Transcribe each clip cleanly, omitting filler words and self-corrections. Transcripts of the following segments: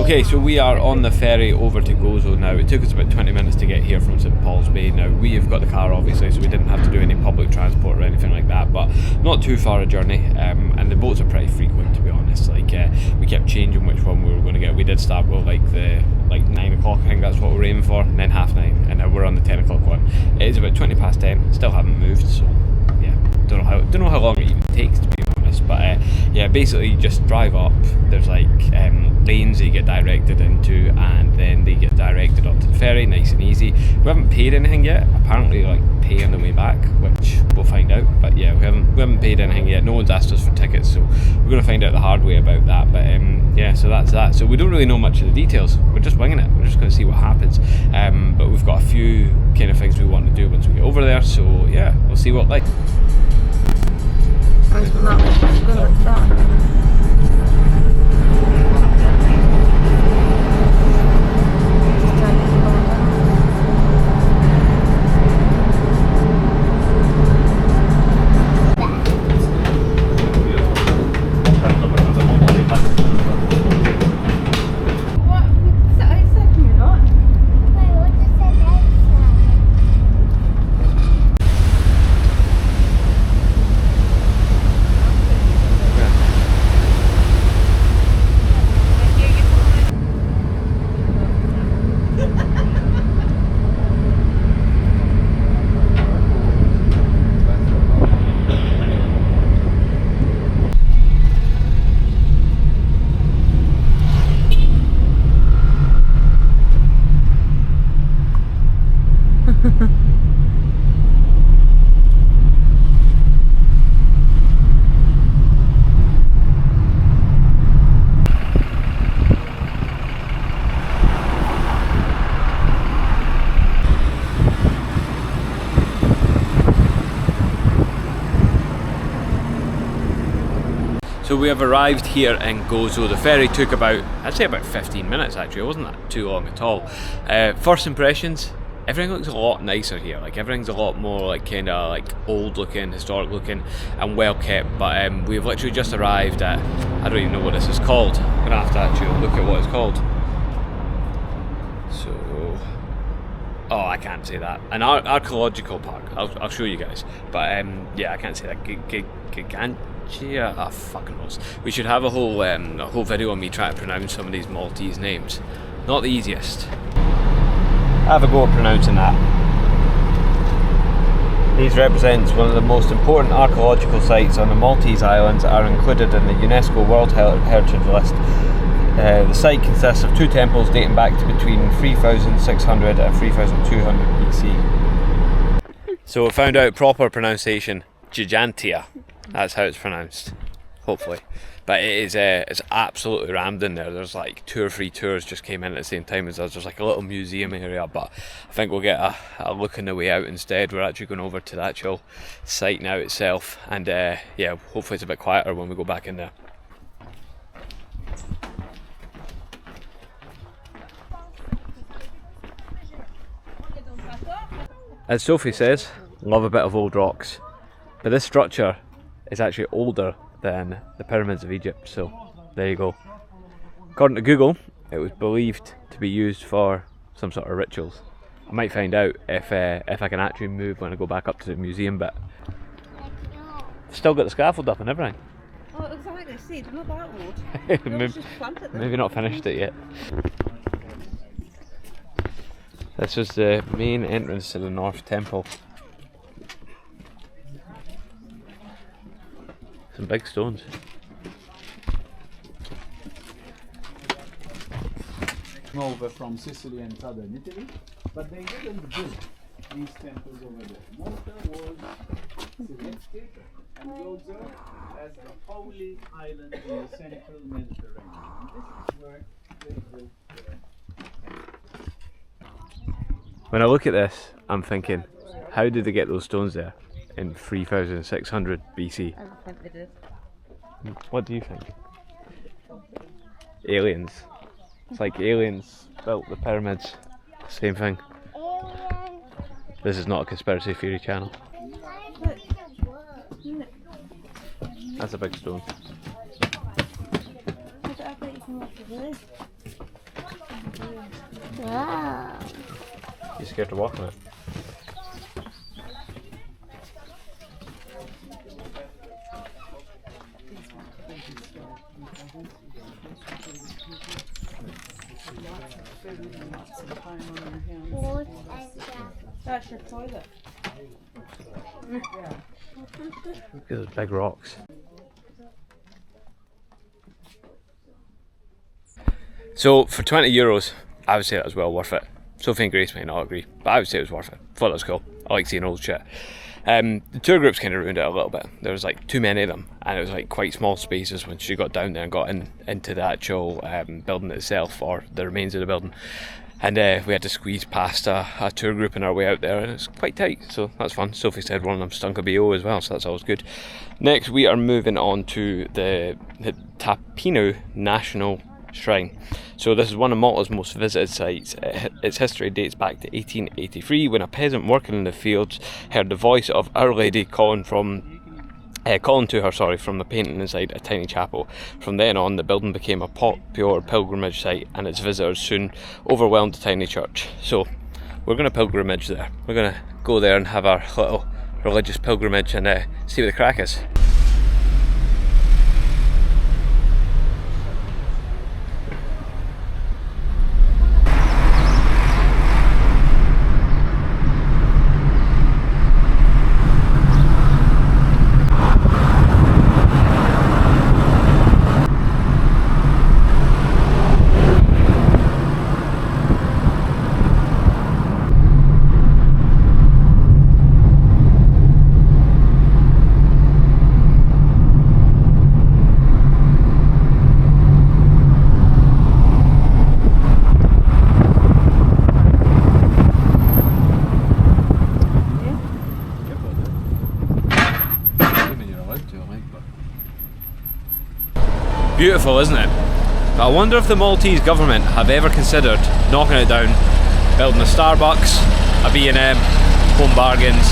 Okay, so we are on the ferry over to Gozo now. It took us about 20 minutes to get here from St Paul's Bay. Now, we have got the car obviously, so we didn't have to do any public transport or anything like that, but not too far a journey, and the boats are pretty frequent, to be honest. Like, we kept changing which one we were going to get. We did start with like 9 o'clock, I think that's what we were aiming for, and then 9:30, and now we're on the 10 o'clock one. It is about 20 past 10, still haven't moved, so yeah, don't know how long it even takes, to be honest, but yeah, basically you just drive up. There's like lanes that you get directed into, and then they get directed onto the ferry, nice and easy. We haven't paid anything yet. Apparently, like, pay on the way back, which we'll find out. But yeah, we haven't paid anything yet. No one's asked us for tickets, so we're going to find out the hard way about that. But yeah, so that's that. So we don't really know much of the details. We're just winging it. We're just going to see what happens. But we've got a few kind of things we want to do once we get over there. So yeah, we'll see what like. So we have arrived here in Gozo. The ferry took I'd say about 15 minutes actually. It wasn't that too long at all. First impressions, everything looks a lot nicer here. Like, everything's a lot more like kind of like old looking, historic looking, and well kept. But we've literally just arrived at, I don't even know what this is called. I'm gonna have to actually look at what it's called. So, oh, I can't say that. An archaeological park. I'll show you guys. But yeah, I can't say that. Gigantia. Ah, fucking knows. We should have a whole video on me trying to pronounce some of these Maltese names. Not the easiest. Have a go at pronouncing that. These represents one of the most important archaeological sites on the Maltese islands that are included in the UNESCO World Heritage List. The site consists of 2 temples dating back to between 3600 and 3200 BC. So we found out proper pronunciation, Gigantia. That's how it's pronounced, hopefully. But it is it's absolutely rammed in there. There's like 2 or 3 tours just came in at the same time as us. There's like a little museum area, but I think we'll get a look on the way out instead. We're actually going over to the actual site now itself, and yeah, hopefully it's a bit quieter when we go back in there. As Sophie says, love a bit of old rocks, but this structure is actually older than the pyramids of Egypt, so there you go. According to Google, it was believed to be used for some sort of rituals. I might find out if I can actually move when I go back up to the museum bit. Still got the scaffold up and everything. Oh, exactly. See, it's not that old. Maybe not finished it yet. This was the main entrance to the North Temple. Some big stones. Over from Sicily and southern Italy, but they didn't build these temples over there. Malta was selected and Gozo as the holy island in the central Mediterranean. And this is where they built When I look at this, I'm thinking, how did they get those stones there in 3600 BC? I don't think they did. What do you think? Aliens. It's like aliens built the pyramids. Same thing. This is not a conspiracy theory channel. That's a big stone. Wow. You scared to walk on it? What is that? That's your toilet. Look at those big rocks. So for €20, I would say that was well worth it. Sophie and Grace may not agree, but I would say it was worth it. Thought it was cool. I like seeing old shit. The tour groups kind of ruined it a little bit. There was like too many of them, and it was like quite small spaces when she got down there and got into the actual building itself, or the remains of the building. And we had to squeeze past a tour group on our way out there, and it's quite tight, so that's fun. Sophie said one of them stunk a BO as well, so that's always good. Next, we are moving on to the Tapinu National Shrine. So this is one of Malta's most visited sites. Its history dates back to 1883, when a peasant working in the fields heard the voice of Our Lady calling to her from the painting inside a tiny chapel. From then on, the building became a popular pilgrimage site, and its visitors soon overwhelmed the tiny church. So we're going to pilgrimage there. We're going to go there and have our little religious pilgrimage and see what the crack is. Beautiful, isn't it? But I wonder if the Maltese government have ever considered knocking it down, building a Starbucks, a B&M, Home Bargains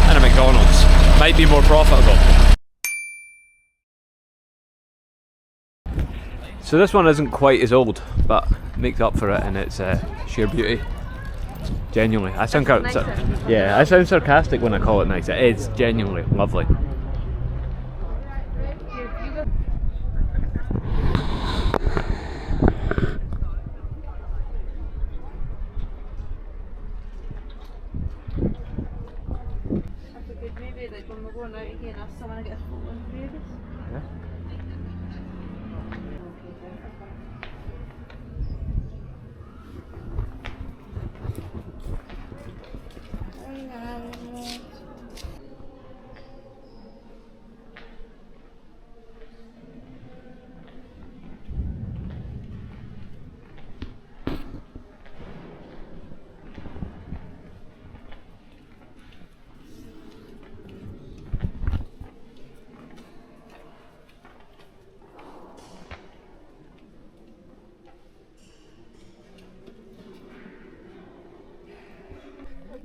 and a McDonald's. Might be more profitable. So this one isn't quite as old, but makes up for it in its sheer beauty. Genuinely, I sound I sound sarcastic when I call it nice. It is genuinely lovely.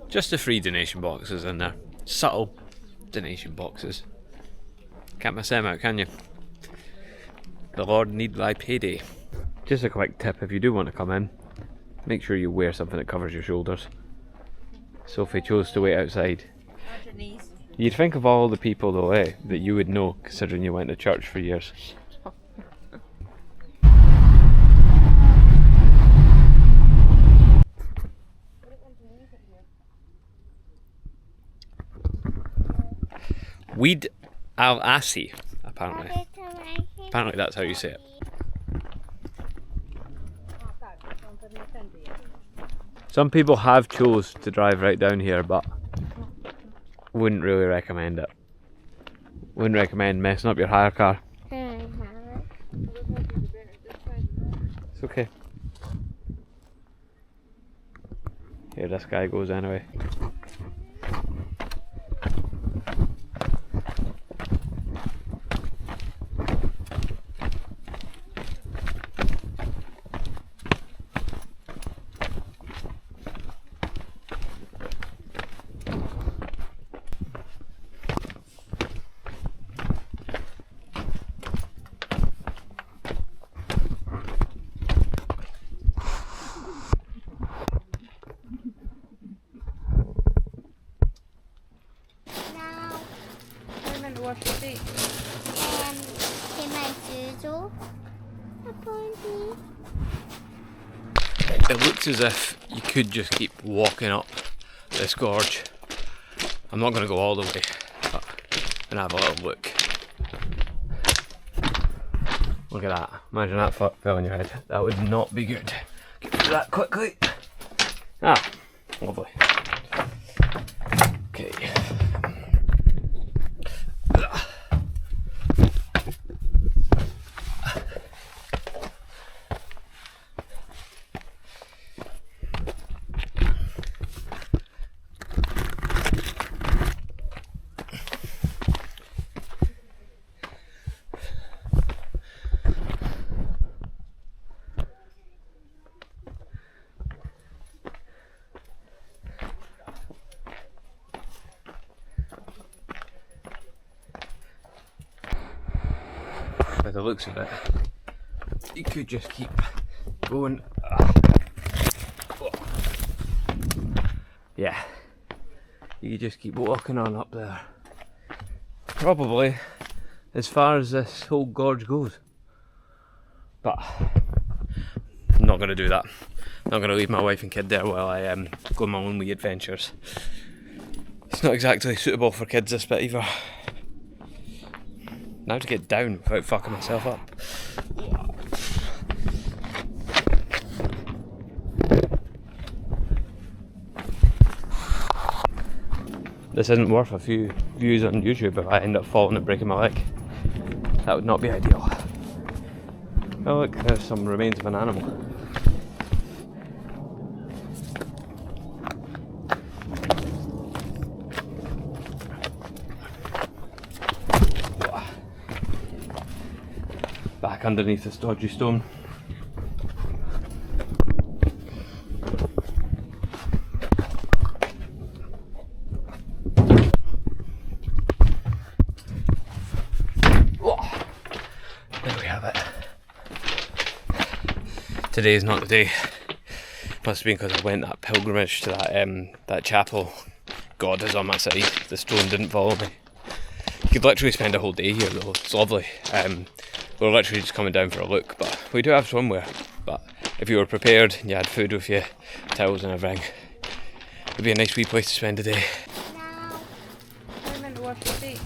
Just the free donation boxes in there. Subtle donation boxes. Can't miss them out, can you? The Lord need thy payday. Just a quick tip, if you do want to come in, make sure you wear something that covers your shoulders. Sophie chose to wait outside. You'd think of all the people though, that you would know, considering you went to church for years. Weed al Assi, apparently. Apparently that's how you say it. Some people have chose to drive right down here, but wouldn't really recommend it. Wouldn't recommend messing up your hire car. It's okay. Here this guy goes anyway. It looks as if you could just keep walking up this gorge. I'm not going to go all the way, but I'm going to have a little look. Look at that. Imagine that fell on your head. That would not be good. Get rid of that quickly. Ah, lovely. Okay. By the looks of it, you could just keep going. Yeah, you could just keep walking on up there. Probably as far as this whole gorge goes. But I'm not going to do that. I'm not going to leave my wife and kid there while I go on my own wee adventures. It's not exactly suitable for kids, this bit either. Now to get down without fucking myself up. This isn't worth a few views on YouTube if I end up falling and breaking my leg. That would not be ideal. Oh look, there's some remains of an animal. Back underneath this dodgy stone. There we have it. Today is not the day. Must have been because I went that pilgrimage to that chapel. God is on my side. The stone didn't follow me. You could literally spend a whole day here though. It's lovely. We're literally just coming down for a look, but we do have swimwear. But if you were prepared and you had food with you, towels and everything, it'd be a nice wee place to spend a day. Now, I'm meant to wash your feet.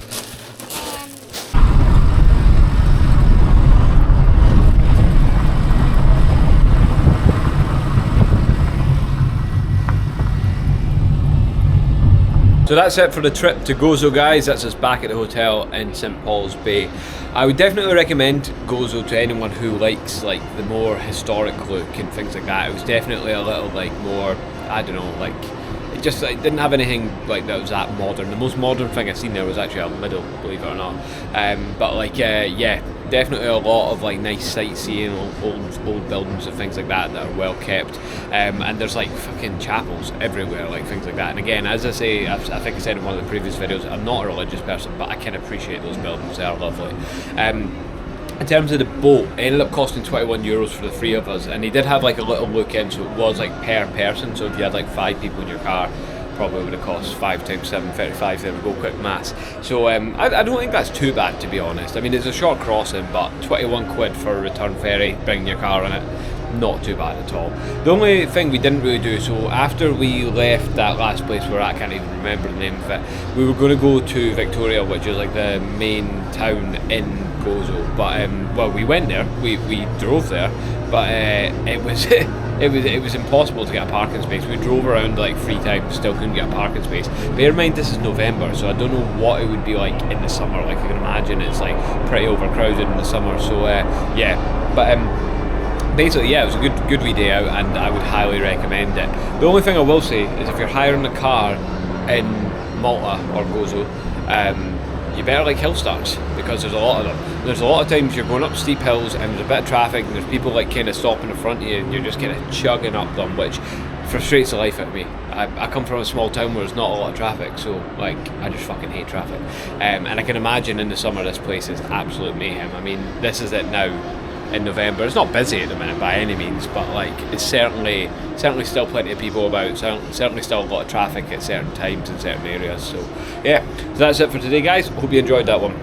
So that's it for the trip to Gozo, guys. That's us back at the hotel in St Paul's Bay. I would definitely recommend Gozo to anyone who likes like the more historic look and things like that. It was definitely a little like more, I don't know, like it just like, didn't have anything like that was that modern. The most modern thing I've seen there was actually a Lidl, believe it or not. But like yeah, definitely a lot of like nice sightseeing, old buildings and things like that that are well kept. And there's like fucking chapels everywhere, like things like that. And again, as I say, I think I said in one of the previous videos, I'm not a religious person, but I can appreciate those buildings. They are lovely. In terms of the boat, it ended up costing €21 for the three of us, and he did have like a little look in, so it was like per person. So if you had like 5 people in your car, probably would have cost 5 times 7, 35. There we go, quick maths. So I don't think that's too bad, to be honest. I mean, it's a short crossing, but 21 quid for a return ferry, bringing your car on it, not too bad at all. The only thing we didn't really do, so after we left that last place where I can't even remember the name of it, we were going to go to Victoria, which is like the main town in Gozo. But well, we went there, we drove there, but it was impossible to get a parking space. We drove around like 3 times, still couldn't get a parking space. Bear in mind this is November, so I don't know what it would be like in the summer. Like I can imagine it's like pretty overcrowded in the summer. So yeah, but basically, yeah, it was a good wee day out, and I would highly recommend it. The only thing I will say is if you're hiring a car in Malta or Gozo, you better like hill starts, because there's a lot of them. There's a lot of times you're going up steep hills and there's a bit of traffic and there's people like kind of stopping in front of you and you're just kind of chugging up them, which frustrates the life out of me. I come from a small town where there's not a lot of traffic, so like I just fucking hate traffic. And I can imagine in the summer this place is absolute mayhem. I mean, this is it now in November. It's not busy at the minute by any means, but like it's certainly still plenty of people about, certainly still a lot of traffic at certain times in certain areas. So yeah, so that's it for today, guys. Hope you enjoyed that one.